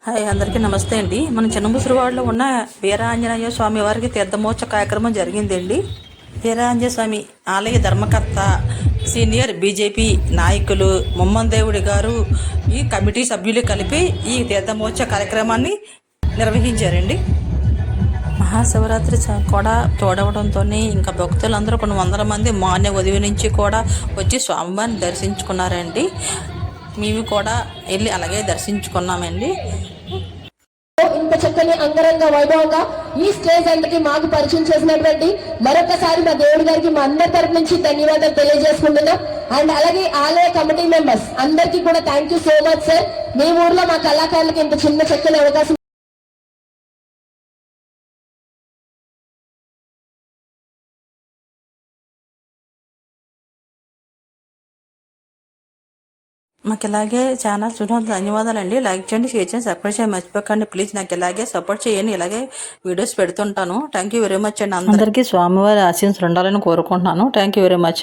Hi అందరికీ నమస్తే అండి. మన చిన్నముసురువాడలో ఉన్న వీరాంజనేయ స్వామి వారికి తీర్థమోత్సవ కార్యక్రమం జరిగిందండి. వీరాంజనేయ స్వామి ఆలయ ధర్మకర్త, సీనియర్ బీజేపీ నాయకులు ముమ్మందేవుడి గారు ఈ కమిటీ సభ్యులు కలిపి ఈ తీర్థమోత్సవ కార్యక్రమాన్ని నిర్వహించారండి. మహాశివరాత్రి కూడా తోడవడంతో ఇంకా భక్తులందరూ కొన్ని వందల మంది మార్నింగ్ ఉదయం నుంచి కూడా వచ్చి స్వామివారిని దర్శించుకున్నారండి. మేము కూడా వెళ్ళి అలాగే దర్శించుకున్నామండి. ఇంత చక్కని అంగరంగ వైభవంగా ఈ స్టేజ్ అందరికి మాకు పరిచయం చేసినటువంటి మరొకసారి మా దేవుడి గారికి మా అందరి తరపు నుంచి ధన్యవాదాలు తెలియజేసుకుంటున్నాం. అండ్ అలాగే ఆలయ కమిటీ మెంబర్స్ అందరికీ కూడా thank you so much sir. మీ ఊర్లో మా కళాకారులకి ఇంత చిన్న చక్కని అవకాశం మాకు ఇలాగే ఛానల్ చూడడం ధన్యవాదాలండి. లైక్ చేయండి, షేర్ చేయండి, సబ్స్క్రైబ్ చేయండి మర్చిపోకండి ప్లీజ్. నాకు ఇలాగే సపోర్ట్ చేయండి, ఇలాగే వీడియోస్ పెడుతుంటాను. థ్యాంక్ యూ వెరీ మచ్ అండి. అందరికీ స్వామివారి ఆశీస్సులు ఉండాలని కోరుకుంటున్నాను. Thank you very much.